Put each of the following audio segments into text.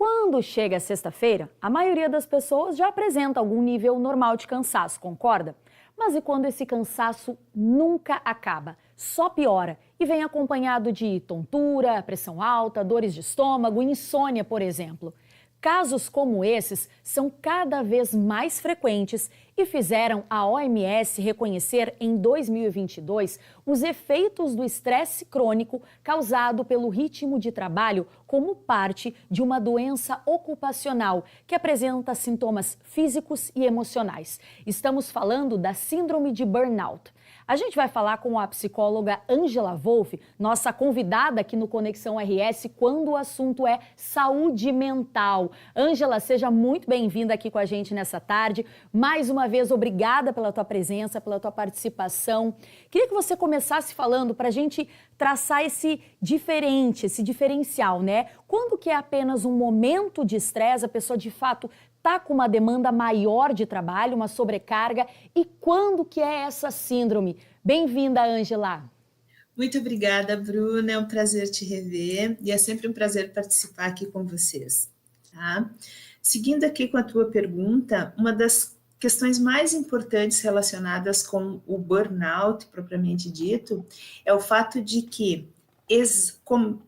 Quando chega a sexta-feira, a maioria das pessoas já apresenta algum nível normal de cansaço, concorda? Mas e quando esse cansaço nunca acaba? Só piora e vem acompanhado de tontura, pressão alta, dores de estômago, insônia, por exemplo. Casos como esses são cada vez mais frequentes e fizeram a OMS reconhecer em 2022 os efeitos do estresse crônico causado pelo ritmo de trabalho como parte de uma doença ocupacional que apresenta sintomas físicos e emocionais. Estamos falando da síndrome de burnout. A gente vai falar com a psicóloga Ângela Wolf, nossa convidada aqui no Conexão RS, quando o assunto é saúde mental. Ângela, seja muito bem-vinda aqui com a gente nessa tarde. Mais uma vez, obrigada pela tua presença, pela tua participação. Queria que você começasse falando para a gente traçar esse diferencial, né? Quando que é apenas um momento de estresse, a pessoa de fato está com uma demanda maior de trabalho, uma sobrecarga, e quando que é essa síndrome? Bem-vinda, Ângela. Muito obrigada, Bruna, é um prazer te rever e é sempre um prazer participar aqui com vocês. Tá? Seguindo aqui com a tua pergunta, uma das questões mais importantes relacionadas com o burnout, propriamente dito, é o fato de que,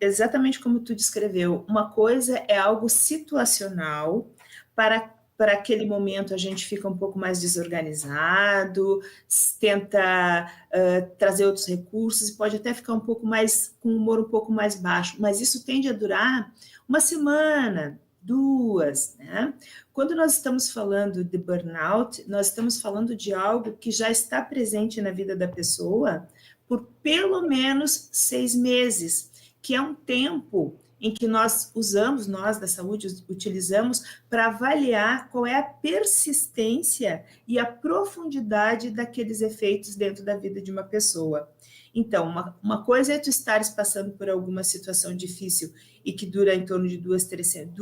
exatamente como tu descreveu, uma coisa é algo situacional, para aquele momento a gente fica um pouco mais desorganizado, tenta trazer outros recursos e pode até ficar um pouco mais, com um humor um pouco mais baixo, mas isso tende a durar uma semana, 2, né? Quando nós estamos falando de burnout, nós estamos falando de algo que já está presente na vida da pessoa por pelo menos 6 meses, que é um tempo em que nós da saúde, utilizamos para avaliar qual é a persistência e a profundidade daqueles efeitos dentro da vida de uma pessoa. Então, uma coisa é tu estares passando por alguma situação difícil e que dura em torno de 2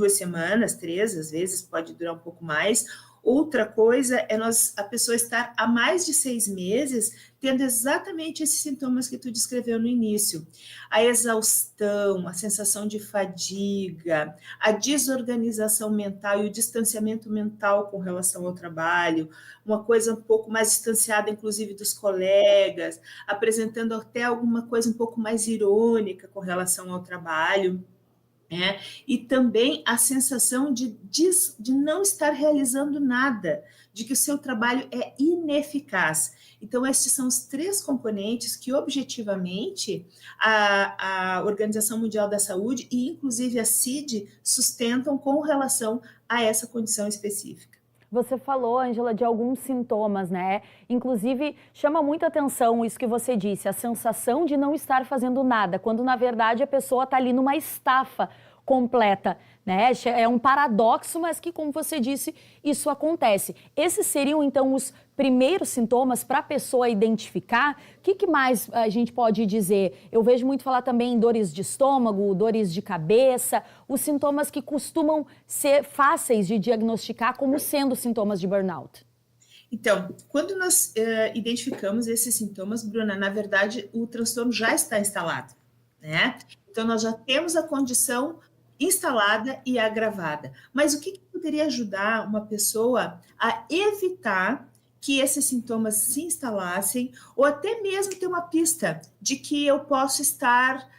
semanas, 3, às vezes pode durar um pouco mais. Outra coisa é a pessoa estar há mais de 6 meses tendo exatamente esses sintomas que tu descreveu no início. A exaustão, a sensação de fadiga, a desorganização mental e o distanciamento mental com relação ao trabalho, uma coisa um pouco mais distanciada, inclusive, dos colegas, apresentando até alguma coisa um pouco mais irônica com relação ao trabalho. E também a sensação de não estar realizando nada, de que o seu trabalho é ineficaz. Então, esses são os 3 componentes que, objetivamente, a Organização Mundial da Saúde e, inclusive, a CID sustentam com relação a essa condição específica. Você falou, Ângela, de alguns sintomas, né? Inclusive, chama muita atenção isso que você disse, a sensação de não estar fazendo nada, quando na verdade a pessoa está ali numa estafa completa, né? É um paradoxo, mas que, como você disse, isso acontece. Esses seriam, então, os primeiros sintomas para a pessoa identificar. O que mais a gente pode dizer? Eu vejo muito falar também em dores de estômago, dores de cabeça, os sintomas que costumam ser fáceis de diagnosticar como sendo sintomas de burnout. Então, quando nós identificamos esses sintomas, Bruna, na verdade, o transtorno já está instalado, né? Então, nós já temos a condição instalada e agravada. Mas o que poderia ajudar uma pessoa a evitar que esses sintomas se instalassem, ou até mesmo ter uma pista de que eu posso estar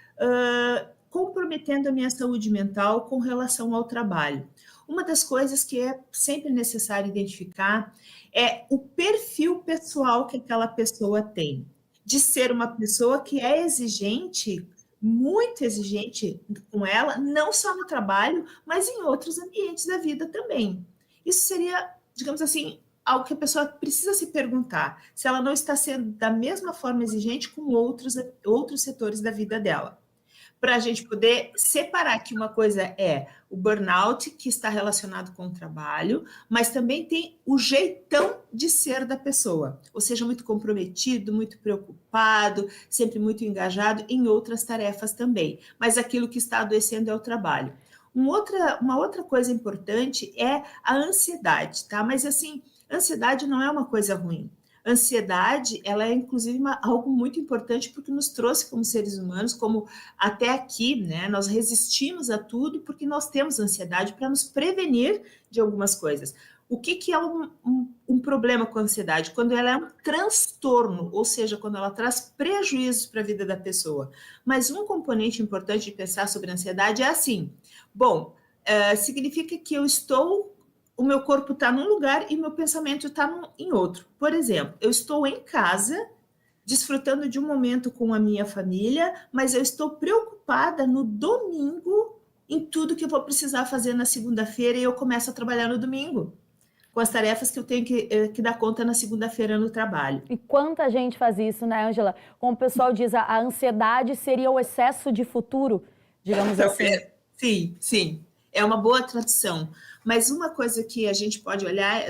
comprometendo a minha saúde mental com relação ao trabalho? Uma das coisas que é sempre necessário identificar é o perfil pessoal que aquela pessoa tem, de ser uma pessoa que é exigente, muito exigente com ela, não só no trabalho, mas em outros ambientes da vida também. Isso seria, digamos assim, algo que a pessoa precisa se perguntar, se ela não está sendo da mesma forma exigente com outros setores da vida dela. Para a gente poder separar que uma coisa é o burnout, que está relacionado com o trabalho, mas também tem o jeitão de ser da pessoa, ou seja, muito comprometido, muito preocupado, sempre muito engajado em outras tarefas também, mas aquilo que está adoecendo é o trabalho. Uma outra coisa importante é a ansiedade, tá? Mas assim, ansiedade não é uma coisa ruim. Ansiedade, ela é inclusive algo muito importante porque nos trouxe como seres humanos, como até aqui, né? Nós resistimos a tudo porque nós temos ansiedade para nos prevenir de algumas coisas. O que é um problema com a ansiedade? Quando ela é um transtorno, ou seja, quando ela traz prejuízos para a vida da pessoa. Mas um componente importante de pensar sobre a ansiedade é assim, bom, significa que o meu corpo está num lugar e meu pensamento está em outro. Por exemplo, eu estou em casa, desfrutando de um momento com a minha família, mas eu estou preocupada no domingo em tudo que eu vou precisar fazer na segunda-feira e eu começo a trabalhar no domingo, com as tarefas que eu tenho que dar conta na segunda-feira no trabalho. E quanta gente faz isso, né, Ângela? Como o pessoal diz, a ansiedade seria o excesso de futuro, digamos assim. Sim, sim. É uma boa tradução. Mas uma coisa que a gente pode olhar,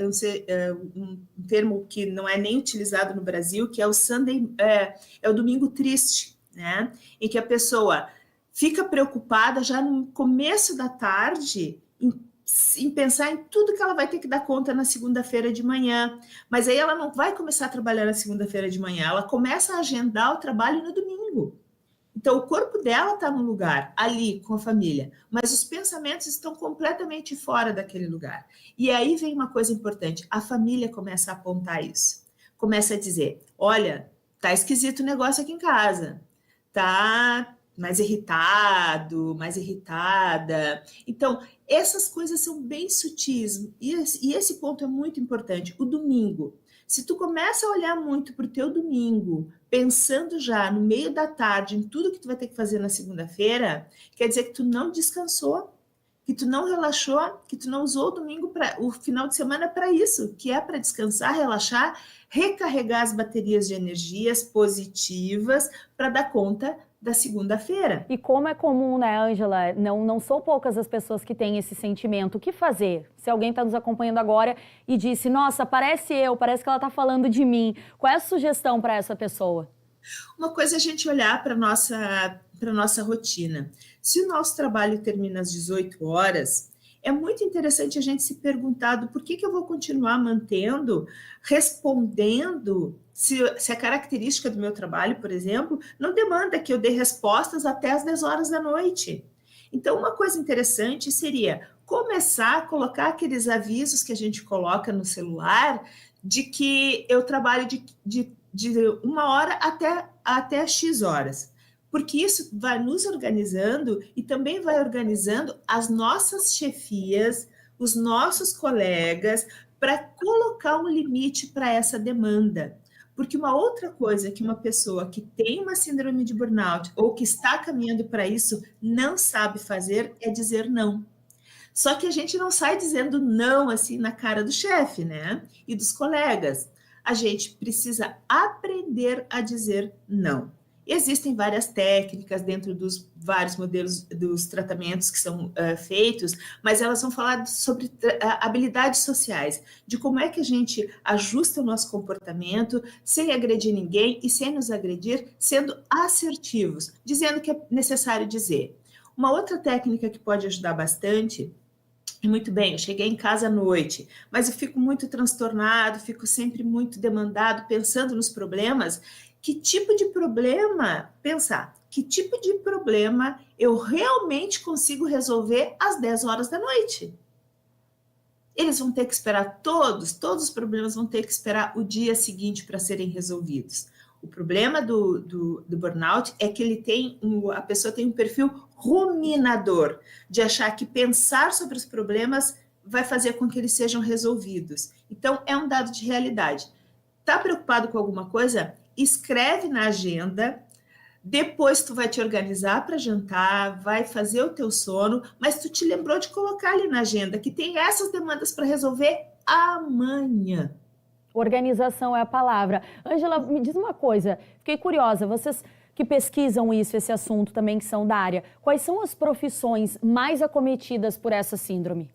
um termo que não é nem utilizado no Brasil, que é o Sunday, é o domingo triste, né? Em que a pessoa fica preocupada já no começo da tarde em pensar em tudo que ela vai ter que dar conta na segunda-feira de manhã. Mas aí ela não vai começar a trabalhar na segunda-feira de manhã, ela começa a agendar o trabalho no domingo. Então, o corpo dela está no lugar, ali, com a família, mas os pensamentos estão completamente fora daquele lugar. E aí vem uma coisa importante, a família começa a apontar isso. Começa a dizer, olha, tá esquisito o negócio aqui em casa, tá mais irritado, mais irritada. Então, essas coisas são bem sutis, e esse ponto é muito importante. O domingo, se tu começa a olhar muito para o teu domingo, pensando já no meio da tarde em tudo que tu vai ter que fazer na segunda-feira, quer dizer que tu não descansou, que tu não relaxou, que tu não usou o domingo, o final de semana para isso, que é para descansar, relaxar, recarregar as baterias de energias positivas para dar conta da segunda-feira. E como é comum, né, Ângela? Não são poucas as pessoas que têm esse sentimento. O que fazer? Se alguém está nos acompanhando agora e disse, nossa, parece que ela está falando de mim. Qual é a sugestão para essa pessoa? Uma coisa é a gente olhar para a nossa rotina. Se o nosso trabalho termina às 18 horas, é muito interessante a gente se perguntar do porquê que eu vou continuar mantendo, respondendo, se a característica do meu trabalho, por exemplo, não demanda que eu dê respostas até às 10 horas da noite. Então, uma coisa interessante seria começar a colocar aqueles avisos que a gente coloca no celular de que eu trabalho de 1 hora até X horas. Porque isso vai nos organizando e também vai organizando as nossas chefias, os nossos colegas, para colocar um limite para essa demanda. Porque uma outra coisa que uma pessoa que tem uma síndrome de burnout ou que está caminhando para isso não sabe fazer é dizer não. Só que a gente não sai dizendo não assim na cara do chefe, né? E dos colegas. A gente precisa aprender a dizer não. Existem várias técnicas dentro dos vários modelos dos tratamentos que são feitos, mas elas vão falar sobre habilidades sociais, de como é que a gente ajusta o nosso comportamento sem agredir ninguém e sem nos agredir, sendo assertivos, dizendo o que é necessário dizer. Uma outra técnica que pode ajudar bastante, muito bem, eu cheguei em casa à noite, mas eu fico muito transtornado, fico sempre muito demandado, pensando nos problemas. Que tipo de problema, pensar, que tipo de problema eu realmente consigo resolver às 10 horas da noite? Eles vão ter que esperar todos os problemas vão ter que esperar o dia seguinte para serem resolvidos. O problema do burnout é que a pessoa tem um perfil ruminador, de achar que pensar sobre os problemas vai fazer com que eles sejam resolvidos. Então, é um dado de realidade. Está preocupado com alguma coisa? Escreve na agenda, depois tu vai te organizar para jantar, vai fazer o teu sono, mas tu te lembrou de colocar ali na agenda que tem essas demandas para resolver amanhã. Organização é a palavra. Ângela, me diz uma coisa, fiquei curiosa, vocês que pesquisam esse assunto também, que são da área, quais são as profissões mais acometidas por essa síndrome?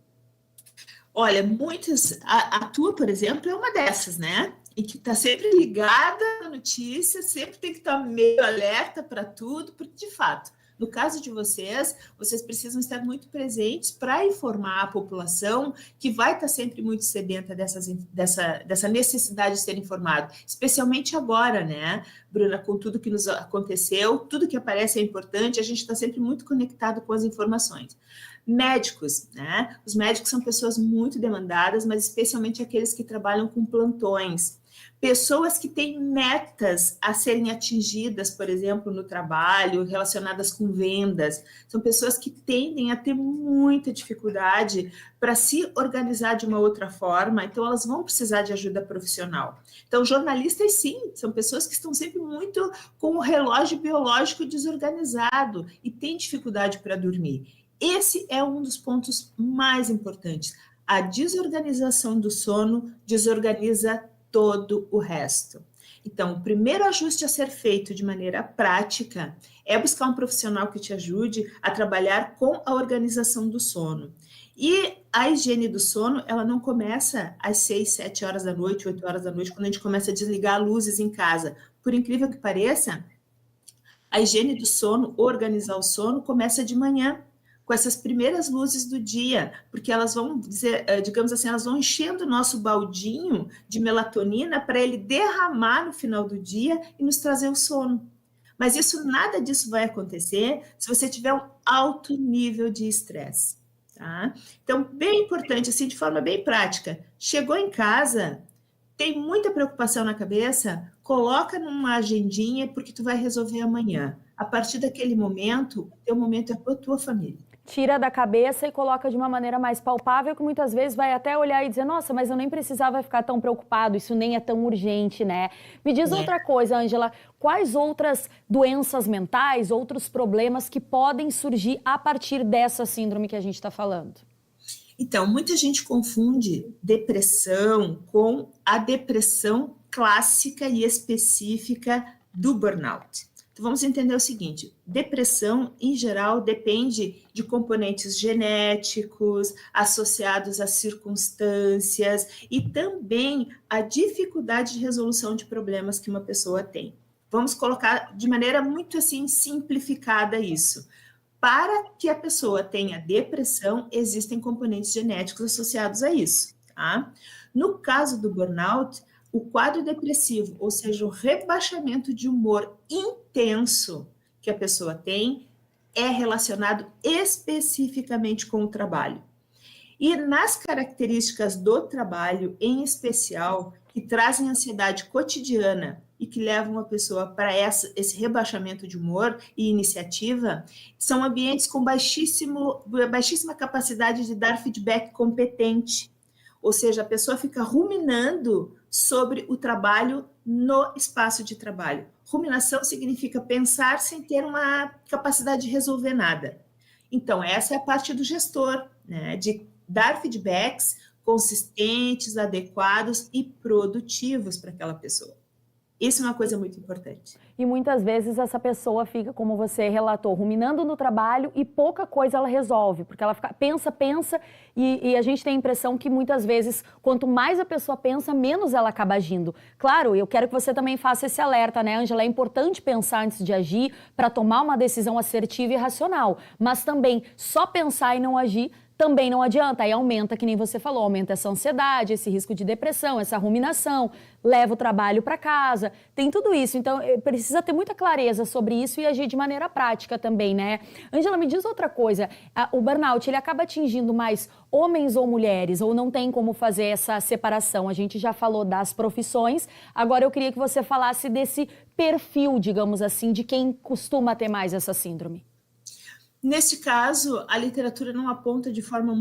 Olha, muitas, a tua, por exemplo, é uma dessas, né? E que está sempre ligada à notícia, sempre tem que estar meio alerta para tudo, porque, de fato, No caso de vocês, vocês precisam estar muito presentes para informar a população que vai estar sempre muito sedenta dessa necessidade de ser informado, especialmente agora, né, Bruna, com tudo que nos aconteceu, tudo que aparece é importante, a gente está sempre muito conectado com as informações. Médicos, né? Os médicos são pessoas muito demandadas, mas especialmente aqueles que trabalham com plantões. Pessoas que têm metas a serem atingidas, por exemplo, no trabalho, relacionadas com vendas. São pessoas que tendem a ter muita dificuldade para se organizar de uma outra forma, então elas vão precisar de ajuda profissional. Então, jornalistas, sim, são pessoas que estão sempre muito com o relógio biológico desorganizado e têm dificuldade para dormir. Esse é um dos pontos mais importantes. A desorganização do sono desorganiza todo o resto. Então, o primeiro ajuste a ser feito de maneira prática é buscar um profissional que te ajude a trabalhar com a organização do sono. E a higiene do sono, ela não começa às 6, 7 horas da noite, 8 horas da noite, quando a gente começa a desligar luzes em casa. Por incrível que pareça, a higiene do sono, organizar o sono, começa de manhã, com essas primeiras luzes do dia, porque elas vão dizer, digamos assim, elas vão enchendo o nosso baldinho de melatonina para ele derramar no final do dia e nos trazer o sono. Mas nada disso vai acontecer se você tiver um alto nível de estresse, tá? Então, bem importante, assim, de forma bem prática, chegou em casa, tem muita preocupação na cabeça, coloca numa agendinha porque tu vai resolver amanhã. A partir daquele momento, o teu momento é com a tua família. Tira da cabeça e coloca de uma maneira mais palpável, que muitas vezes vai até olhar e dizer, nossa, mas eu nem precisava ficar tão preocupado, isso nem é tão urgente, né? Me diz outra coisa, Ângela, quais outras doenças mentais, outros problemas que podem surgir a partir dessa síndrome que a gente está falando? Então, muita gente confunde depressão com a depressão clássica e específica do burnout. Então, vamos entender o seguinte, depressão, em geral, depende de componentes genéticos, associados a circunstâncias e também a dificuldade de resolução de problemas que uma pessoa tem. Vamos colocar de maneira muito assim simplificada isso. Para que a pessoa tenha depressão, existem componentes genéticos associados a isso, tá? No caso do burnout, o quadro depressivo, ou seja, o rebaixamento de humor intenso que a pessoa tem, é relacionado especificamente com o trabalho. E nas características do trabalho, em especial, que trazem ansiedade cotidiana e que levam a pessoa para esse rebaixamento de humor e iniciativa, são ambientes com baixíssima capacidade de dar feedback competente. Ou seja, a pessoa fica ruminando sobre o trabalho no espaço de trabalho. Ruminação significa pensar sem ter uma capacidade de resolver nada. Então, essa é a parte do gestor, né? De dar feedbacks consistentes, adequados e produtivos para aquela pessoa. Isso é uma coisa muito importante. E muitas vezes essa pessoa fica, como você relatou, ruminando no trabalho e pouca coisa ela resolve, porque ela fica, pensa e a gente tem a impressão que muitas vezes, quanto mais a pessoa pensa, menos ela acaba agindo. Claro, eu quero que você também faça esse alerta, né, Ângela? É importante pensar antes de agir para tomar uma decisão assertiva e racional, mas também só pensar e não agir também não adianta, aí aumenta, que nem você falou, aumenta essa ansiedade, esse risco de depressão, essa ruminação, leva o trabalho para casa, tem tudo isso. Então, precisa ter muita clareza sobre isso e agir de maneira prática também, né? Ângela, me diz outra coisa, o burnout, ele acaba atingindo mais homens ou mulheres, ou não tem como fazer essa separação? A gente já falou das profissões, agora eu queria que você falasse desse perfil, digamos assim, de quem costuma ter mais essa síndrome. Neste caso, a literatura não aponta de forma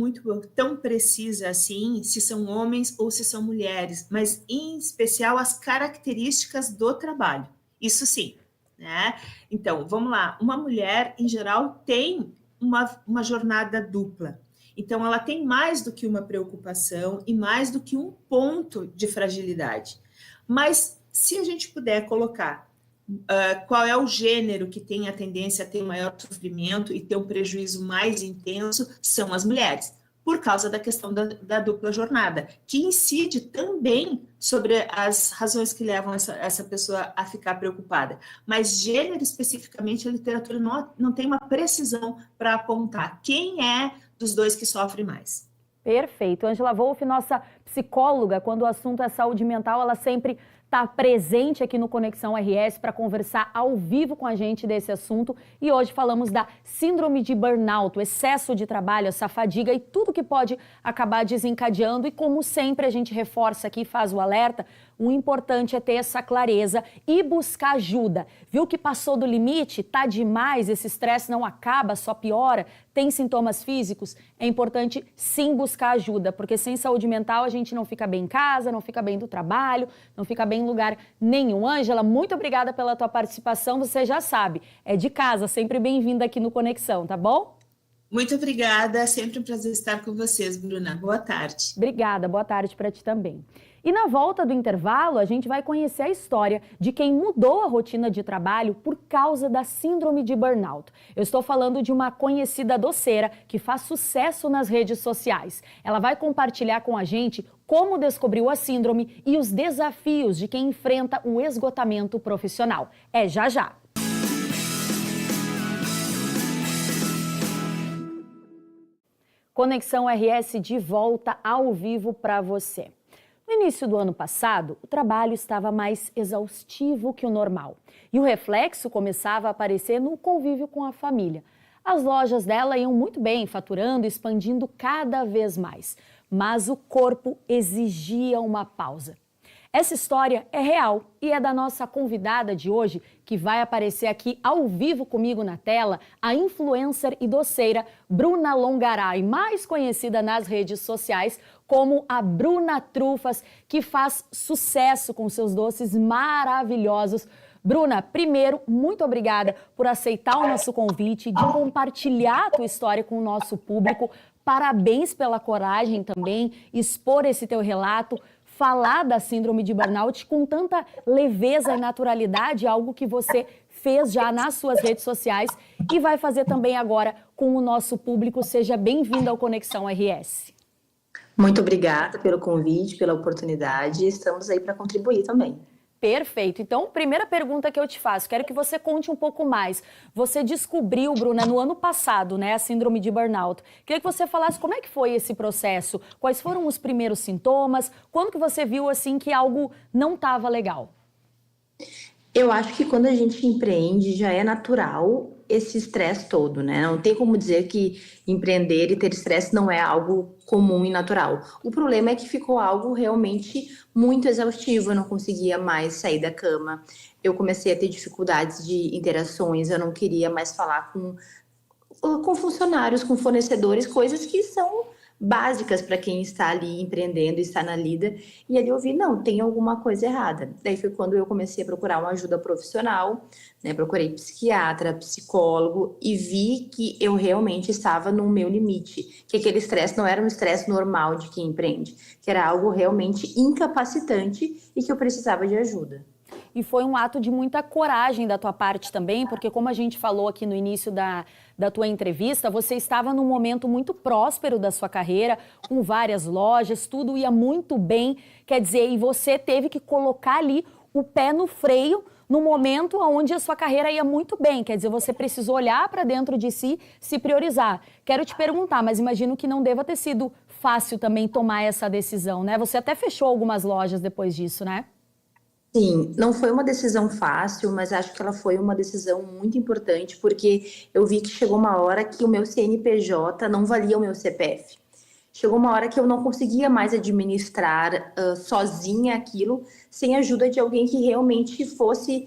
tão precisa assim se são homens ou se são mulheres, mas em especial as características do trabalho. Isso sim, né? Então, vamos lá. Uma mulher, em geral, tem uma jornada dupla. Então, ela tem mais do que uma preocupação e mais do que um ponto de fragilidade. Mas, se a gente puder colocar qual é o gênero que tem a tendência a ter maior sofrimento e ter um prejuízo mais intenso, são as mulheres. por causa da questão da dupla jornada, que incide também sobre as razões que levam essa pessoa a ficar preocupada. Mas gênero, especificamente, a literatura não tem uma precisão para apontar quem é dos dois que sofre mais. Perfeito. Ângela Wolff, nossa psicóloga, quando o assunto é saúde mental, ela sempre está presente aqui no Conexão RS para conversar ao vivo com a gente desse assunto. E hoje falamos da síndrome de burnout, o excesso de trabalho, essa fadiga e tudo que pode acabar desencadeando. E como sempre a gente reforça aqui, faz o alerta, o importante é ter essa clareza e buscar ajuda. Viu que passou do limite? Tá demais, esse estresse não acaba, só piora, tem sintomas físicos? É importante sim buscar ajuda, porque sem saúde mental a gente não fica bem em casa, não fica bem do trabalho, não fica bem em lugar nenhum. Ângela, muito obrigada pela tua participação, você já sabe, é de casa, sempre bem-vinda aqui no Conexão, tá bom? Muito obrigada, sempre um prazer estar com vocês, Bruna. Boa tarde. Obrigada, boa tarde para ti também. E na volta do intervalo, a gente vai conhecer a história de quem mudou a rotina de trabalho por causa da síndrome de burnout. Eu estou falando de uma conhecida doceira que faz sucesso nas redes sociais. Ela vai compartilhar com a gente como descobriu a síndrome e os desafios de quem enfrenta o esgotamento profissional. É já já. Conexão RS de volta ao vivo para você. No início do ano passado, o trabalho estava mais exaustivo que o normal e o reflexo começava a aparecer no convívio com a família. As lojas dela iam muito bem, faturando e expandindo cada vez mais, mas o corpo exigia uma pausa. Essa história é real e é da nossa convidada de hoje, que vai aparecer aqui ao vivo comigo na tela, a influencer e doceira Bruna Longaray, mais conhecida nas redes sociais como a Bruna Trufas, que faz sucesso com seus doces maravilhosos. Bruna, primeiro, muito obrigada por aceitar o nosso convite, de compartilhar a tua história com o nosso público. Parabéns pela coragem também, expor esse teu relato, falar da síndrome de burnout com tanta leveza e naturalidade, algo que você fez já nas suas redes sociais e vai fazer também agora com o nosso público. Seja bem-vindo ao Conexão RS. Muito obrigada pelo convite, pela oportunidade. Estamos aí para contribuir também. Perfeito. Então, primeira pergunta que eu te faço, quero que você conte um pouco mais. Você descobriu, Bruna, no ano passado, né, a síndrome de burnout. Queria que você falasse como é que foi esse processo, quais foram os primeiros sintomas, quando que você viu, assim, que algo não estava legal? Eu acho que quando a gente empreende, já é natural esse estresse todo, né? Não tem como dizer que empreender e ter estresse não é algo comum e natural. O problema é que ficou algo realmente muito exaustivo, eu não conseguia mais sair da cama, eu comecei a ter dificuldades de interações, eu não queria mais falar com funcionários, com fornecedores, coisas que são básicas para quem está ali empreendendo, está na lida, e ali eu vi, não, tem alguma coisa errada. Daí foi quando eu comecei a procurar uma ajuda profissional, né? Procurei psiquiatra, psicólogo e vi que eu realmente estava no meu limite, que aquele estresse não era um estresse normal de quem empreende, que era algo realmente incapacitante e que eu precisava de ajuda. E foi um ato de muita coragem da tua parte também, porque como a gente falou aqui no início da tua entrevista, você estava num momento muito próspero da sua carreira, com várias lojas, tudo ia muito bem, quer dizer, e você teve que colocar ali o pé no freio no momento onde a sua carreira ia muito bem, quer dizer, você precisou olhar para dentro de si, se priorizar. Quero te perguntar, mas imagino que não deva ter sido fácil também tomar essa decisão, né? Você até fechou algumas lojas depois disso, né? Sim, não foi uma decisão fácil, mas acho que ela foi uma decisão muito importante, porque eu vi que chegou uma hora que o meu CNPJ não valia o meu CPF. Chegou uma hora que eu não conseguia mais administrar sozinha aquilo, sem a ajuda de alguém que realmente fosse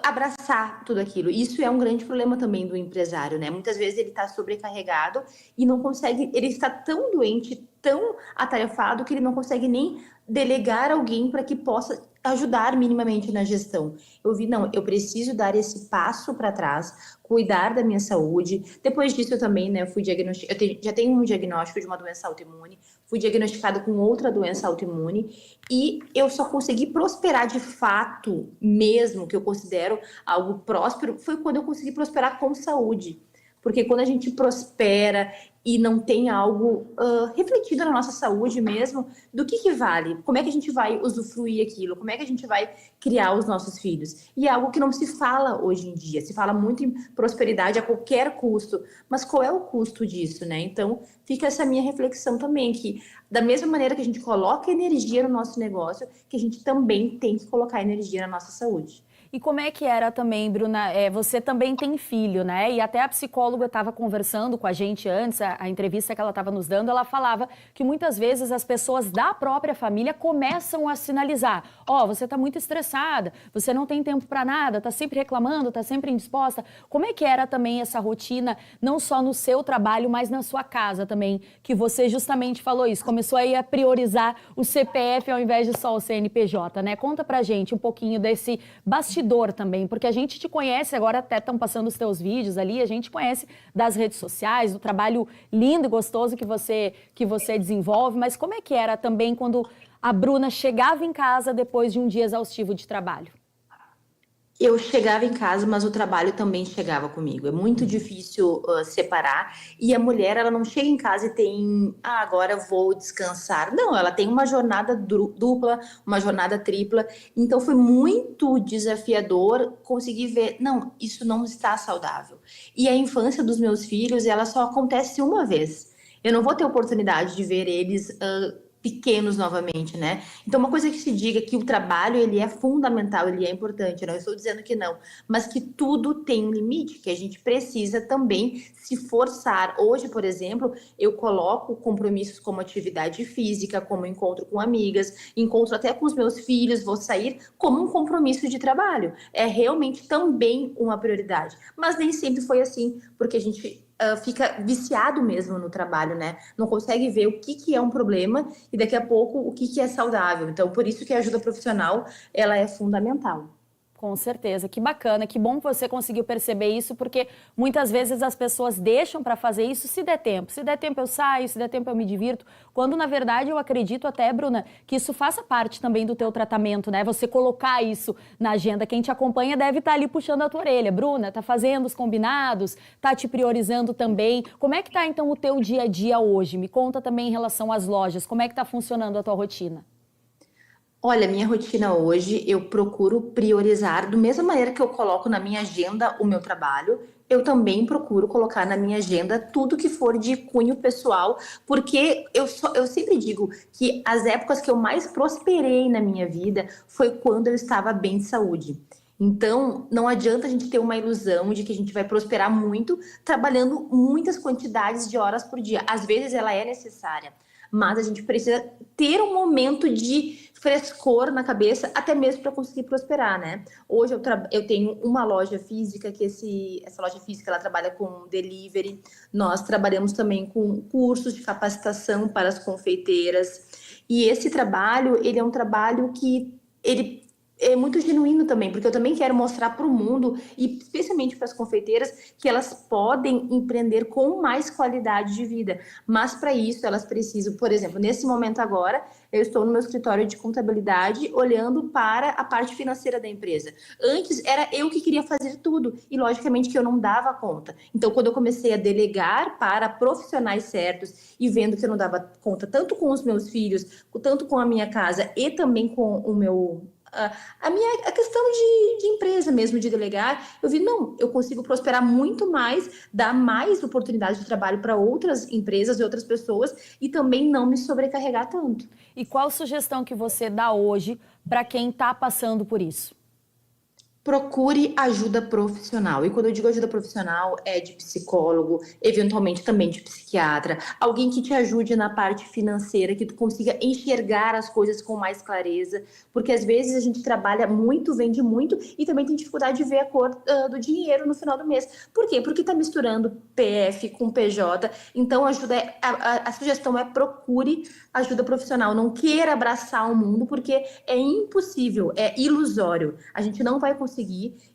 abraçar tudo aquilo. Isso é um grande problema também do empresário, né? Muitas vezes ele está sobrecarregado e não consegue, ele está tão doente, tão atarefado, que ele não consegue nem delegar alguém para que possa ajudar minimamente na gestão. Eu vi, não, eu preciso dar esse passo para trás, cuidar da minha saúde. Depois disso eu também, né, fui diagnosticada, já tenho um diagnóstico de uma doença autoimune, fui diagnosticada com outra doença autoimune e eu só consegui prosperar de fato mesmo, que eu considero algo próspero, foi quando eu consegui prosperar com saúde. Porque quando a gente prospera e não tem algo refletido na nossa saúde mesmo, do que vale? Como é que a gente vai usufruir aquilo? Como é que a gente vai criar os nossos filhos? E é algo que não se fala hoje em dia. Se fala muito em prosperidade a qualquer custo. Mas qual é o custo disso, né? Então, fica essa minha reflexão também, que da mesma maneira que a gente coloca energia no nosso negócio, que a gente também tem que colocar energia na nossa saúde. E como é que era também, Bruna? Você também tem filho, né? E até a psicóloga estava conversando com a gente antes, a entrevista que ela estava nos dando, ela falava que muitas vezes as pessoas da própria família começam a sinalizar: ó, você está muito estressada, você não tem tempo para nada, está sempre reclamando, está sempre indisposta. Como é que era também essa rotina, não só no seu trabalho, mas na sua casa também, que você justamente falou isso, começou aí a priorizar o CPF ao invés de só o CNPJ, né? Conta pra gente um pouquinho desse bastidor também, porque a gente te conhece, agora até estão passando os teus vídeos ali, a gente conhece das redes sociais, do trabalho lindo e gostoso que você desenvolve, mas como é que era também quando a Bruna chegava em casa depois de um dia exaustivo de trabalho? Eu chegava em casa, mas o trabalho também chegava comigo. É muito difícil separar. E a mulher, ela não chega em casa e tem, agora eu vou descansar. Não, ela tem uma jornada dupla, uma jornada tripla. Então foi muito desafiador conseguir ver, não, isso não está saudável. E a infância dos meus filhos, ela só acontece uma vez. Eu não vou ter oportunidade de ver eles pequenos novamente, né? Então, uma coisa que se diga que o trabalho, ele é fundamental, ele é importante, não estou dizendo que não, mas que tudo tem um limite, que a gente precisa também se forçar. Hoje, por exemplo, eu coloco compromissos como atividade física, como encontro com amigas, encontro até com os meus filhos, vou sair como um compromisso de trabalho. É realmente também uma prioridade, mas nem sempre foi assim, porque a gente fica viciado mesmo no trabalho, né? Não consegue ver o que é um problema e daqui a pouco o que é saudável. Então, por isso que a ajuda profissional, ela é fundamental. Com certeza, que bacana, que bom que você conseguiu perceber isso, porque muitas vezes as pessoas deixam para fazer isso se der tempo. Se der tempo eu saio, se der tempo eu me divirto, quando na verdade eu acredito até, Bruna, que isso faça parte também do teu tratamento, né? Você colocar isso na agenda, quem te acompanha deve estar ali puxando a tua orelha. Bruna, tá fazendo os combinados, tá te priorizando também. Como é que tá então o teu dia a dia hoje? Me conta também em relação às lojas, como é que tá funcionando a tua rotina? Olha, minha rotina hoje, eu procuro priorizar, da mesma maneira que eu coloco na minha agenda o meu trabalho, eu também procuro colocar na minha agenda tudo que for de cunho pessoal, porque eu sempre digo que as épocas que eu mais prosperei na minha vida foi quando eu estava bem de saúde. Então, não adianta a gente ter uma ilusão de que a gente vai prosperar muito trabalhando muitas quantidades de horas por dia. Às vezes ela é necessária, mas a gente precisa ter um momento de frescor na cabeça, até mesmo para conseguir prosperar, né? Hoje eu tenho uma loja física, que essa loja física ela trabalha com delivery. Nós trabalhamos também com cursos de capacitação para as confeiteiras. E esse trabalho, ele é um trabalho que ele é muito genuíno também, porque eu também quero mostrar para o mundo, e especialmente para as confeiteiras, que elas podem empreender com mais qualidade de vida. Mas para isso elas precisam, por exemplo, nesse momento agora, eu estou no meu escritório de contabilidade olhando para a parte financeira da empresa. Antes era eu que queria fazer tudo e logicamente que eu não dava conta. Então quando eu comecei a delegar para profissionais certos e vendo que eu não dava conta tanto com os meus filhos, tanto com a minha casa e também com o meu a questão de empresa mesmo, de delegar, eu vi, não, eu consigo prosperar muito mais, dar mais oportunidades de trabalho para outras empresas e outras pessoas e também não me sobrecarregar tanto. E qual sugestão que você dá hoje para quem está passando por isso? Procure ajuda profissional. E quando eu digo ajuda profissional, é de psicólogo, eventualmente também de psiquiatra, alguém que te ajude na parte financeira, que tu consiga enxergar as coisas com mais clareza, porque às vezes a gente trabalha muito, vende muito e também tem dificuldade de ver a cor do dinheiro no final do mês. Por quê? Porque está misturando PF com PJ. Então a sugestão é procure ajuda profissional. Não queira abraçar o mundo, porque é impossível, é ilusório. A gente não vai conseguir.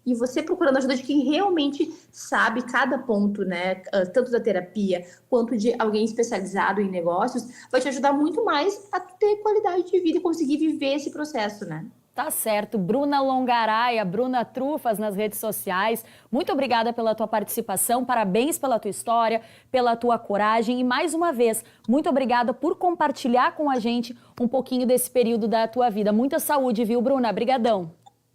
E você procurando ajuda de quem realmente sabe cada ponto, né? Tanto da terapia quanto de alguém especializado em negócios, vai te ajudar muito mais a ter qualidade de vida e conseguir viver esse processo, né? Tá certo. Bruna Longaraia, Bruna Trufas nas redes sociais. Muito obrigada pela tua participação, parabéns pela tua história, pela tua coragem e, mais uma vez, muito obrigada por compartilhar com a gente um pouquinho desse período da tua vida. Muita saúde, viu, Bruna? Brigadão.